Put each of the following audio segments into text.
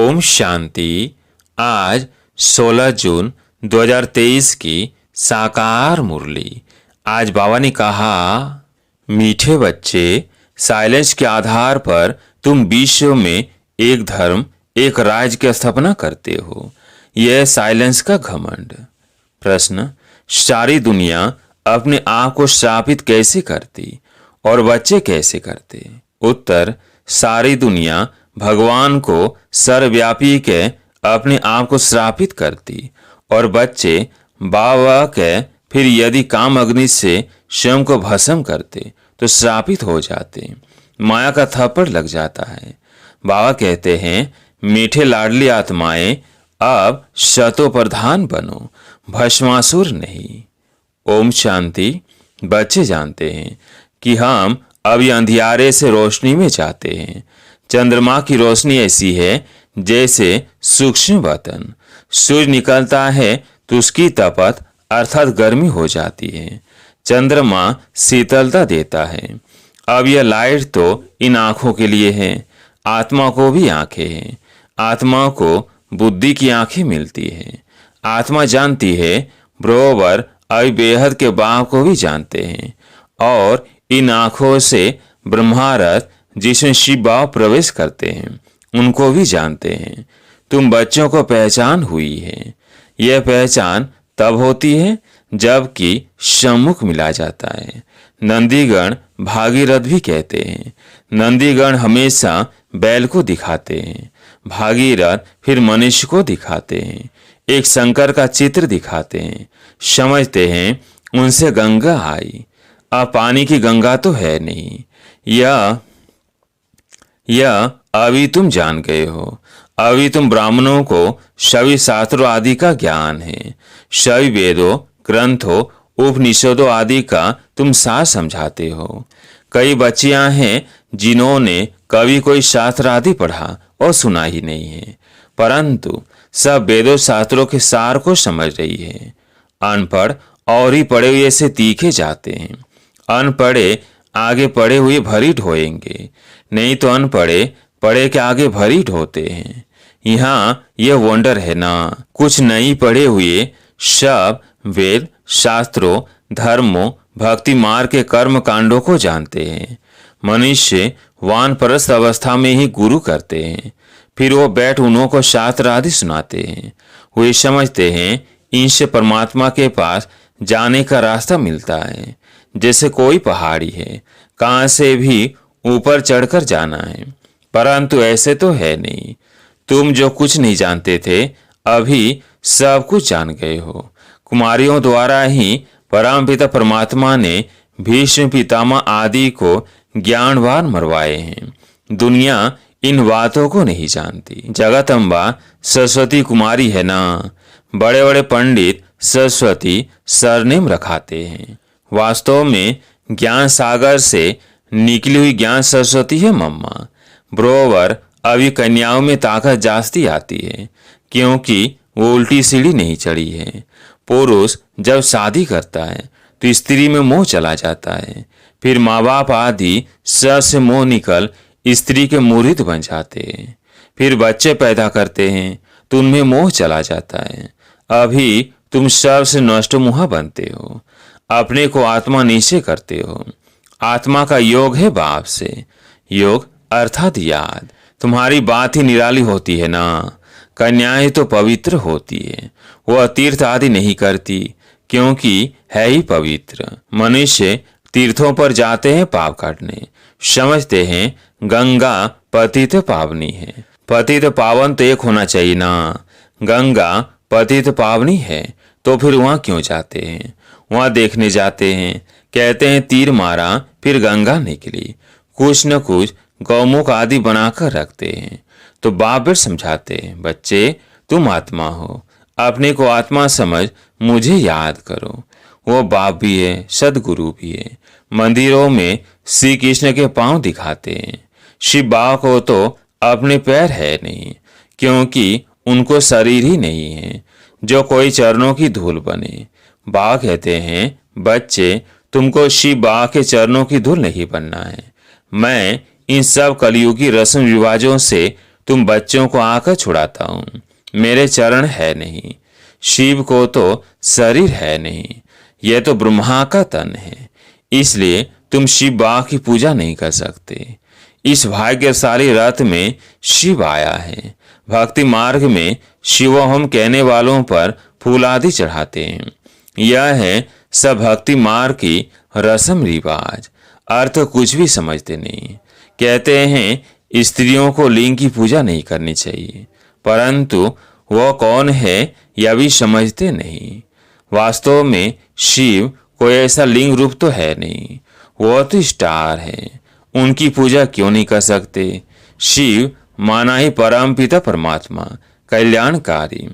ओम शांति। आज 16 जून 2023 की साकार मुरली। आज बाबा ने कहा, मीठे बच्चे, साइलेंस के आधार पर तुम विश्व में एक धर्म एक राज्य की स्थापना करते हो। यह साइलेंस का घमंड। प्रश्न, सारी दुनिया अपने आप को स्थापित कैसे करती और बच्चे कैसे करते? उत्तर, सारी दुनिया भगवान को सर्वव्यापी के अपने आप को श्रापित करती और बच्चे बाबा के फिर यदि काम अग्नि से स्वयं को भस्म करते तो श्रापित हो जाते। माया का थप्पड़ लग जाता है। बाबा कहते हैं, मीठे लाडली आत्माएं, अब शतो प्रधान बनो, भस्मासुर नहीं। ओम शांति। बच्चे जानते हैं कि हम अभी अंधियारे से रोशनी में जाते हैं। चंद्रमा की रोशनी ऐसी है जैसे सूक्ष्म बतन। सूर्य निकलता है तो उसकी तपत अर्थात गर्मी हो जाती है। चंद्रमा शीतलता देता है। अब यह लाइट तो इन आंखों के लिए है। आत्मा को भी आंखें हैं। आत्मा को बुद्धि की आंखें मिलती है। आत्मा जानती है, बरोबर अभी बेहद के बाप को भी जानते हैं। और इन आंखों से ब्रह्मारथ जिसमें शिव बाबा प्रवेश करते हैं उनको भी जानते हैं। तुम बच्चों को पहचान हुई है। यह पहचान तब होती है जबकि सम्मुख मिला जाता है। नंदीगण भागीरथ भी कहते हैं। नंदीगण हमेशा बैल को दिखाते हैं, भागीरथ फिर मनुष्य को दिखाते हैं। एक शंकर का चित्र दिखाते हैं, समझते हैं उनसे गंगा आई। अब पानी की गंगा तो है नहीं। यह अभी तुम जान गए हो। अभी तुम ब्राह्मणों को सभी शास्त्रों आदि का ज्ञान है। सभी वेदों, ग्रंथों, उपनिषदों आदि का तुम सार समझाते हो। कई बच्चियां हैं जिन्होंने कभी कोई शास्त्र आदि पढ़ा और सुना ही नहीं है, परंतु सब वेदों शास्त्रों के सार को समझ रही है। अनपढ़ और ही पढ़े हुए से तीखे जाते हैं। अनपढ़े आगे पढ़े हुए भरी ढोएंगे, नहीं तो अनपढ़े पढ़े के आगे भरी ढोते हैं। यहाँ यह वंडर है ना, कुछ नहीं पढ़े हुए सब वेद, शास्त्रों, धर्मों, भक्ति मार्ग के कर्म कांडों को जानते हैं। मनुष्य वानप्रस्थ अवस्था में ही गुरु करते हैं, फिर वो बैठ उन्हों को शास्त्र आदि सुनाते हैं। वे समझते हैं इनसे परमात्मा के पास जाने का रास्ता मिलता है। जैसे कोई पहाड़ी है, कहाँ से भी ऊपर चढ़कर जाना है, परंतु ऐसे तो है नहीं। तुम जो कुछ नहीं जानते थे अभी सब कुछ जान गए हो। कुमारियों द्वारा ही परमपिता परमात्मा ने भीष्म पितामह आदि को ज्ञानवान मरवाए हैं। दुनिया इन बातों को नहीं जानती। जगदम्बा सरस्वती कुमारी है ना। बड़े बड़े पंडित सरस्वती सरनेम रखाते हैं। वास्तव में ज्ञान सागर से निकली हुई ज्ञान सरस्वती है मम्मा। बरोबर अभी कन्याओं में ताकत जास्ती आती है क्योंकि वो उल्टी सीढ़ी नहीं चढ़ी है। पुरुष जब शादी करता है तो स्त्री में मोह चला जाता है। फिर माँ बाप आदि सब से मोह निकल स्त्री के मुरीद बन जाते हैं। फिर बच्चे पैदा करते हैं तो उनमें मोह चला जाता है। अभी तुम सब से नष्ट मुहा बनते हो। अपने को आत्मा नीचे करते हो। आत्मा का योग है बाप से। योग अर्थात याद। तुम्हारी बात ही निराली होती है ना। कन्याएं तो पवित्र होती है, वह तीर्थ आदि नहीं करती क्योंकि है ही पवित्र। मनुष्य तीर्थों पर जाते हैं पाप काटने, समझते हैं गंगा पतित पावनी है। पतित पावन तो एक होना चाहिए ना। गंगा पतित पावनी है तो फिर वहां क्यों जाते हैं? वहां देखने जाते हैं, कहते हैं तीर मारा फिर गंगा निकली। कुछ न कुछ गौमुख आदि बनाकर रखते हैं। तो बाप समझाते हैं, बच्चे तुम आत्मा हो, अपने को आत्मा समझ मुझे याद करो। वो बाप भी है, सदगुरु भी है। मंदिरों में श्री कृष्ण के पांव दिखाते हैं। शिव बाबा को तो अपने पैर है नहीं क्योंकि उनको शरीर ही नहीं है जो कोई चरणों की धूल बने। बाबा कहते हैं, बच्चे तुमको शिव बाबा के चरणों की धूल नहीं बनना है। मैं इन सब कलयुगी रस्म रिवाजों से तुम बच्चों को आकर छुड़ाता हूँ। मेरे चरण है नहीं, शिव को तो शरीर है नहीं, यह तो ब्रह्मा का तन है, इसलिए तुम शिव बाबा की पूजा नहीं कर सकते। इस भाग्यशाली रथ में शिव आया है। भक्ति मार्ग में शिवोहम कहने वालों पर फूल आदि चढ़ाते हैं। यह है सब भक्ति मार्ग की रस्म रिवाज। अर्थ कुछ भी समझते नहीं। कहते हैं स्त्रियों को लिंग की पूजा नहीं करनी चाहिए, परंतु वह कौन है यह भी समझते नहीं। वास्तव में शिव कोई ऐसा लिंग रूप तो है नहीं, वह तो स्टार है। उनकी पूजा क्यों नहीं कर सकते? शिव माना ही परमपिता परमात्मा कल्याणकारी।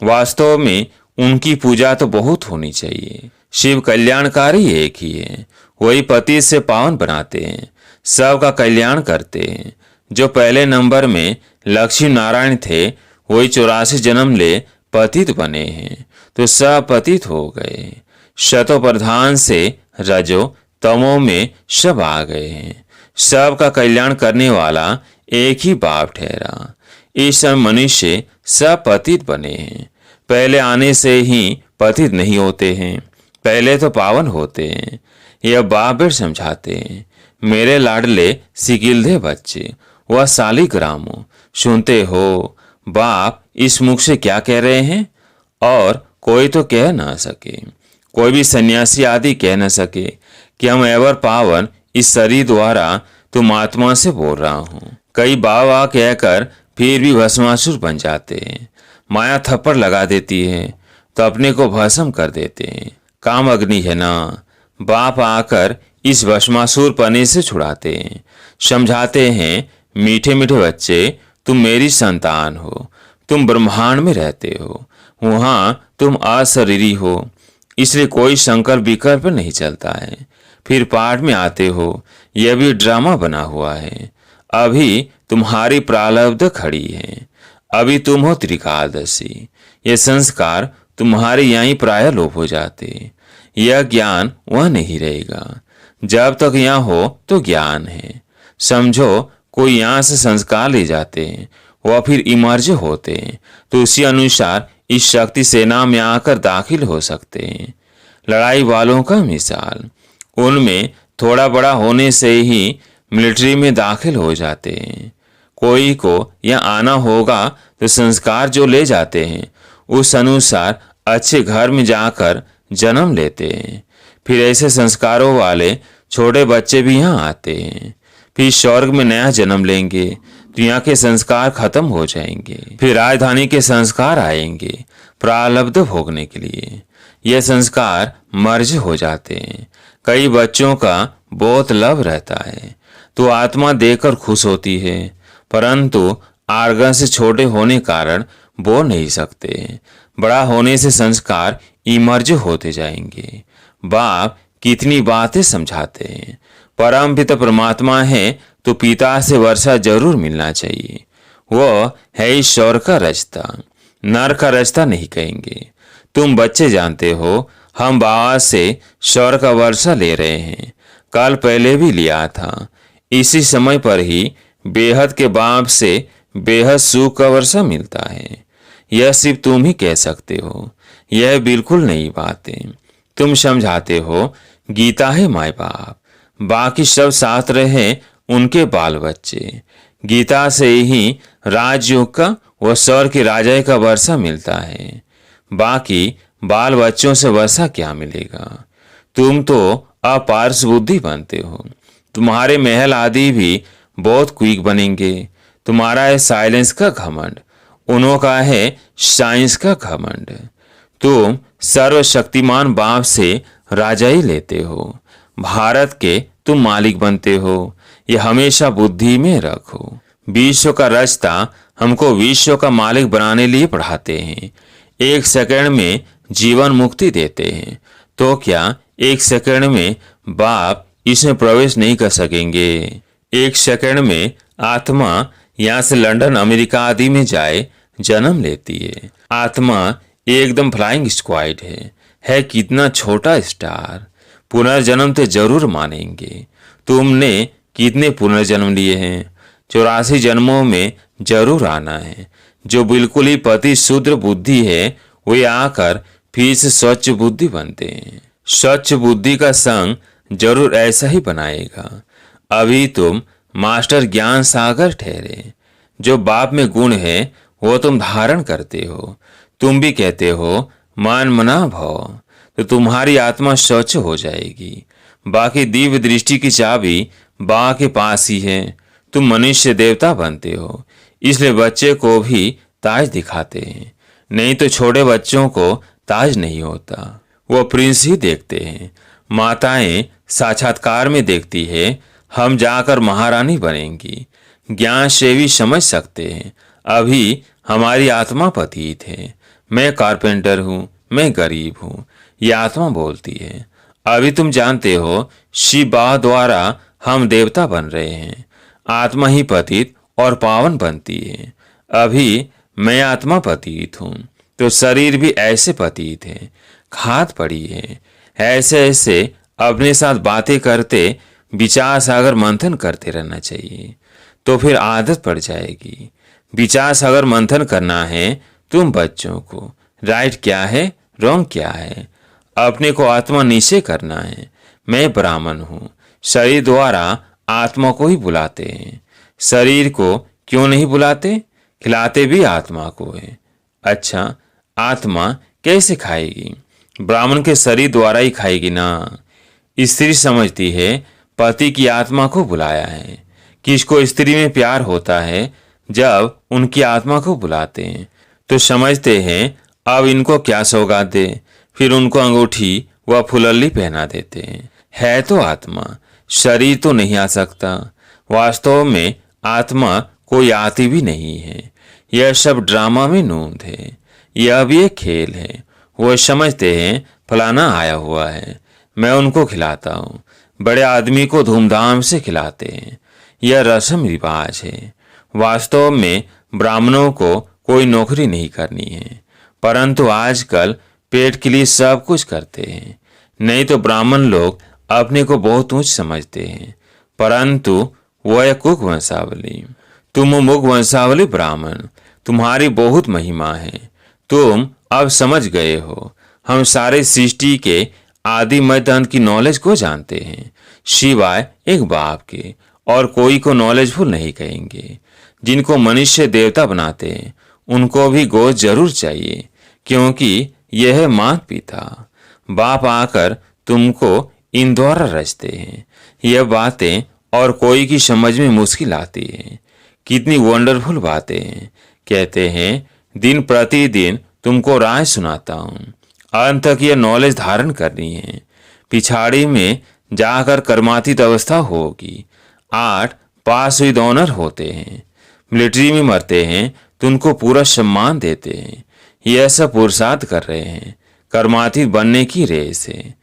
वास्तव में उनकी पूजा तो बहुत होनी चाहिए। शिव कल्याणकारी एक ही है। वही पति से पावन बनाते हैं, सबका कल्याण करते हैं। जो पहले नंबर में लक्ष्मी नारायण थे, वही 84 जन्म ले पतित बने हैं, तो सब पतित हो गए। शतो प्रधान से रजो तमो में सब आ गए हैं। सबका कल्याण करने वाला एक ही बाप ठहरा। इस समय मनुष्य सब पतित बने हैं। पहले आने से ही पतित नहीं होते हैं, पहले तो पावन होते हैं। यह बाप समझाते हैं। मेरे लाडले सिकिलधे बच्चे, वह सालिग्रामो, सुनते हो बाप इस मुख से क्या कह रहे हैं? और कोई तो कह ना सके, कोई भी सन्यासी आदि कह न सके कि हम एवर पावन इस शरीर द्वारा तुम आत्मा से बोल रहा हूँ। कई बाबा कहकर फिर भी भस्मासुर बन जाते हैं। माया थप्पड़ लगा देती है तो अपने को भस्म कर देते हैं। काम अग्नि है ना, बाप आकर इस भस्मासुर पने से छुड़ाते हैं। समझाते हैं, मीठे मीठे बच्चे, तुम मेरी संतान हो, तुम ब्रह्मांड में रहते हो, वहाँ तुम अशरीरी हो, इसलिए कोई संकल्प विकल्प नहीं चलता है। फिर पाठ में आते हो, यह भी ड्रामा बना हुआ है। अभी तुम्हारी प्रारब्ध खड़ी है, अभी तुम हो त्रिकादशी। ये संस्कार तुम्हारे यहीं प्राय लोप हो जाते। यह ज्ञान वह नहीं रहेगा। जब तक यहाँ हो तो ज्ञान है। समझो कोई यहाँ से संस्कार ले जाते हैं, वह फिर इमर्ज होते हैं, तो उसी अनुसार इस शक्ति सेना में आकर दाखिल हो सकते हैं। लड़ाई वालों का मिसाल, उनमें थोड़ा बड़ा होने से ही मिलिट्री में दाखिल हो जाते हैं। कोई को यहाँ आना होगा तो संस्कार जो ले जाते हैं उस अनुसार अच्छे घर में जाकर जन्म लेते हैं। फिर ऐसे संस्कारों वाले छोटे बच्चे भी यहाँ आते हैं। फिर स्वर्ग में नया जन्म लेंगे तो यहाँ के संस्कार खत्म हो जाएंगे। फिर राजधानी के संस्कार आएंगे प्रारब्ध भोगने के लिए। यह संस्कार मर्ज हो जाते हैं। कई बच्चों का बहुत लव रहता है तो आत्मा देखकर खुश होती है, परंतु आर्गन से छोटे होने कारण बोल नहीं सकते। बड़ा होने से संस्कार इमर्ज होते जाएंगे। बाप कितनी बातें समझाते हैं। परम पिता परमात्मा है तो पिता से वर्षा जरूर मिलना चाहिए। वो है ईश्वर का रास्ता, नर का रास्ता नहीं कहेंगे। तुम बच्चे जानते हो, हम बाबा से स्वर का वर्षा ले रहे हैं। कल पहले भी लिया था। इसी समय पर ही बेहद के बाप से बेहद सुख का वर्षा मिलता है। यह सिर्फ तुम ही कह सकते हो, यह बिल्कुल नई बात है। तुम समझाते हो गीता है माय बाप, बाकी सब शास्त्र हैं उनके बाल बच्चे। गीता से ही राजयोग का व स्वर के राजा का वर्षा मिलता है। बाकी बाल बच्चों से वर्षा क्या मिलेगा? तुम तो अपारस बुद्धि बनते हो। तुम्हारे महल आदि भी बहुत क्विक बनेंगे। तुम्हारा है साइलेंस का घमंड, उन्हों का है साइंस का घमंड। तुम सर्वशक्तिमान बाप से राजा ही लेते हो, भारत के तुम मालिक बनते हो। ये हमेशा बुद्धि में रखो। विश्व का रास्ता हमको विश्व का मालिक बनाने लिए पढ़ाते हैं। एक सेकंड में जीवन मुक्ति देते हैं, तो क्या एक सेकंड में बाप इसमें प्रवेश नहीं कर सकेंगे? एक सेकंड में आत्मा यहाँ से लंदन अमेरिका आदि में जाए जन्म लेती है। आत्मा एकदम फ्लाइंग स्क्वाड है कितना छोटा स्टार। पुनर्जन्म तो जरूर मानेंगे। तुमने कितने पुनर्जन्म लिए हैं? 84 जन्मों में जरूर आना है। जो बिल्कुल ही पति शुद्र बुद्धि है वे आकर फिर से स्वच्छ बुद्धि बनते हैं। स्वच्छ बुद्धि का संग जरूर ऐसा ही बनाएगा। अभी तुम मास्टर ज्ञान सागर ठहरे। जो बाप में गुण है वो तुम धारण करते हो। तुम भी कहते हो मान मना भव, तो तुम्हारी आत्मा स्वच्छ हो जाएगी। बाकी दिव्य दृष्टि की चाबी बा के पास ही है। तुम मनुष्य देवता बनते हो, इसलिए बच्चे को भी ताज दिखाते हैं। नहीं तो छोटे बच्चों को ताज नहीं होता, वो प्रिंस ही देखते हैं। माताएं साक्षात्कार में देखती है हम जाकर महारानी बनेंगी। ज्ञान से भी समझ सकते हैं अभी हमारी आत्मा पतित है। मैं कारपेंटर हूँ, मैं गरीब हूँ, ये आत्मा बोलती है। अभी तुम जानते हो शिव बाबा द्वारा हम देवता बन रहे हैं। आत्मा ही पतित और पावन बनती है। अभी मैं आत्मा पतित हूँ तो शरीर भी ऐसे पतित है, खाद पड़ी है। ऐसे ऐसे अपने साथ बातें करते विचार सागर मंथन करते रहना चाहिए, तो फिर आदत पड़ जाएगी। विचार सागर मंथन करना है तुम बच्चों को, राइट क्या है रॉन्ग क्या है। अपने को आत्मा निश्चय करना है। मैं ब्राह्मण हूँ। शरीर द्वारा आत्मा को ही बुलाते हैं। शरीर को क्यों नहीं बुलाते? खिलाते भी आत्मा को है। अच्छा, आत्मा कैसे खाएगी? ब्राह्मण के शरीर द्वारा ही खाएगी ना। स्त्री समझती है पति की आत्मा को बुलाया है। किसको स्त्री में प्यार होता है जब उनकी आत्मा को बुलाते हैं तो समझते हैं अब इनको क्या सौगात दे, फिर उनको अंगूठी व फुलल्ली पहना देते हैं। है तो आत्मा, शरीर तो नहीं आ सकता। वास्तव में आत्मा कोई आती भी नहीं है। यह सब ड्रामा में नूंद है। यह भी एक खेल है। वो समझते हैं फलाना आया हुआ है, मैं उनको खिलाता हूँ। बड़े आदमी को धूमधाम से खिलाते हैं। यह रस्म रिवाज है। वास्तव में ब्राह्मणों को कोई नौकरी नहीं करनी है, परंतु आजकल पेट के लिए सब कुछ करते हैं। नहीं तो ब्राह्मण लोग अपने को बहुत ऊंच समझते हैं, परंतु वह कुक वंशावली। तुम मुख वंशावली ब्राह्मण, तुम्हारी बहुत महिमा है। तुम अब समझ गए हो। हम सारे सृष्टि के आदि मध्य अंत की नॉलेज को जानते हैं, सिवाय एक बाप के, और कोई को नॉलेजफुल नहीं कहेंगे। जिनको मनुष्य देवता बनाते हैं उनको भी गोद जरूर चाहिए, क्योंकि यह है माता पिता। बाप आकर तुमको इन द्वारा रचते हैं। यह बातें और कोई की समझ में मुश्किल आती है। कितनी वंडरफुल बातें हैं। कहते हैं दिन प्रतिदिन तुमको राय सुनाता हूँ। अंत तक यह नॉलेज धारण करनी है। पिछाड़ी में जाकर कर्मातीत अवस्था होगी। 8 पास हुई ऑनर होते हैं। मिलिट्री में मरते हैं तो उनको पूरा सम्मान देते हैं। यह सब पुरुषार्थ कर रहे हैं। कर्मातीत बनने की रेस है।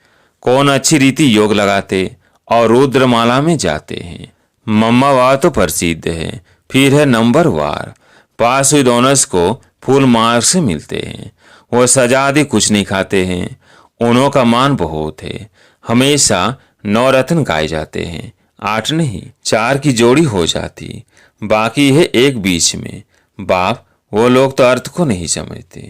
कौन अच्छी रीति योग लगाते और रुद्रमाला में जाते हैं। मम्मावार तो प्रसिद्ध है, फिर है नंबर वार। पास हुई ऑनर्स को फुल मार्क से मिलते हैं। वो सजा आदि कुछ नहीं खाते हैं। उन्हों का मान बहुत है। हमेशा 9 रत्न गाए जाते हैं, 8 नहीं, 4 की जोड़ी हो जाती, बाकी है एक बीच में। बाप वो लोग तो अर्थ को नहीं समझते।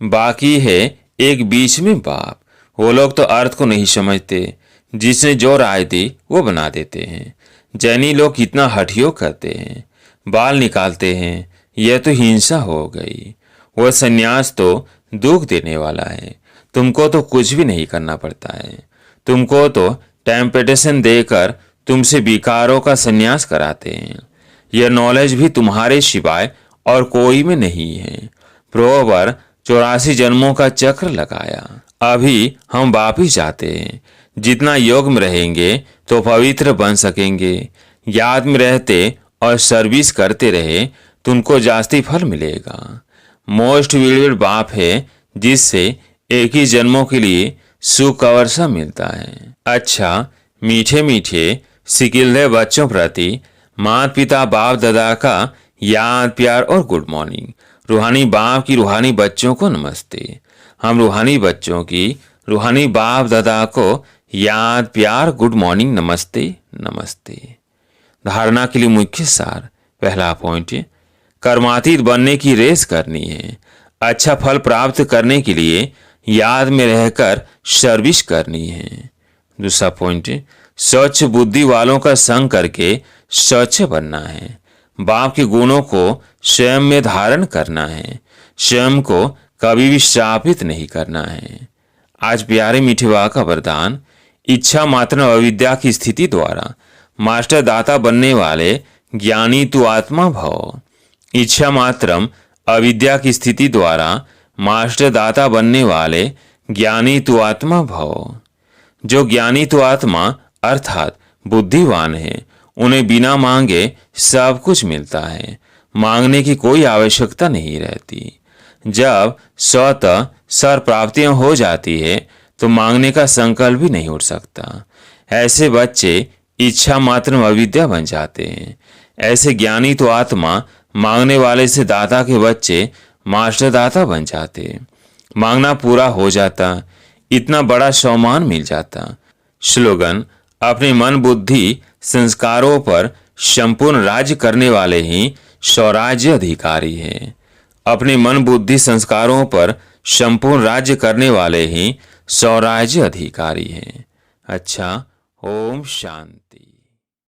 बाकी है एक बीच में बाप, वो लोग तो अर्थ को नहीं समझते। जिसने जो राय दी वो बना देते हैं। जैनी लोग कितना हठियो करते हैं, बाल निकालते हैं। यह तो हिंसा हो गई। वह सन्यास तो दुख देने वाला है। तुमको तो कुछ भी नहीं करना पड़ता है। तुमको तो टेम्पटेशन देकर तुमसे विकारों का सन्यास कराते हैं। यह नॉलेज भी तुम्हारे सिवाय और कोई में नहीं है। प्रोवर 84 जन्मों का चक्र लगाया। अभी हम वापिस जाते हैं। जितना योग में रहेंगे तो पवित्र बन सकेंगे। याद में रहते और सर्विस करते रहे तुमको जास्ती फल मिलेगा। मोस्ट विलियड बाप है जिससे एक ही जन्मों के लिए सुख का वर्षा मिलता है। अच्छा, मीठे मीठे सिकिलदे बच्चों प्रति माता पिता बाप दादा का याद प्यार और गुड मॉर्निंग। रूहानी बाप की रूहानी बच्चों को नमस्ते। हम रूहानी बच्चों की रूहानी बाप दादा को याद प्यार गुड मॉर्निंग नमस्ते नमस्ते। धारणा के लिए मुख्य सार। पहला पॉइंट है, कर्मातीत बनने की रेस करनी है। अच्छा फल प्राप्त करने के लिए याद में रहकर सर्विस करनी है। दूसरा पॉइंट है, स्वच्छ बुद्धि वालों का संग करके स्वच्छ बनना है। बाप के गुणों को स्वयं में धारण करना है। स्वयं को कभी भी श्रापित नहीं करना है। आज प्यारे मीठे बा का वरदान, इच्छा मात्र अविद्या की स्थिति द्वारा मास्टर दाता बनने वाले ज्ञानी तू आत्मा भव। इच्छा मात्रम अविद्या की स्थिति द्वारा मास्टर दाता बनने वाले ज्ञानी तू आत्मा भव। जो ज्ञानी तू आत्मा अर्थात बुद्धिवान है, उन्हें बिना मांगे सब कुछ मिलता है। मांगने की कोई आवश्यकता नहीं रहती। जब स्वतः सर प्राप्तियां हो जाती है तो मांगने का संकल्प भी नहीं उठ सकता। ऐसे बच्चे इच्छा मात्र अविद्या बन जाते हैं। ऐसे ज्ञानी तो आत्मा मांगने वाले से दाता के बच्चे मास्टर दाता बन जाते। मांगना पूरा हो जाता, इतना बड़ा सम्मान मिल जाता। स्लोगन, अपने मन बुद्धि संस्कारों पर संपूर्ण राज्य करने वाले ही स्वराज्य अधिकारी हैं। अपने मन बुद्धि संस्कारों पर संपूर्ण राज्य करने वाले ही स्वराज्य अधिकारी हैं। अच्छा, ओम शांति।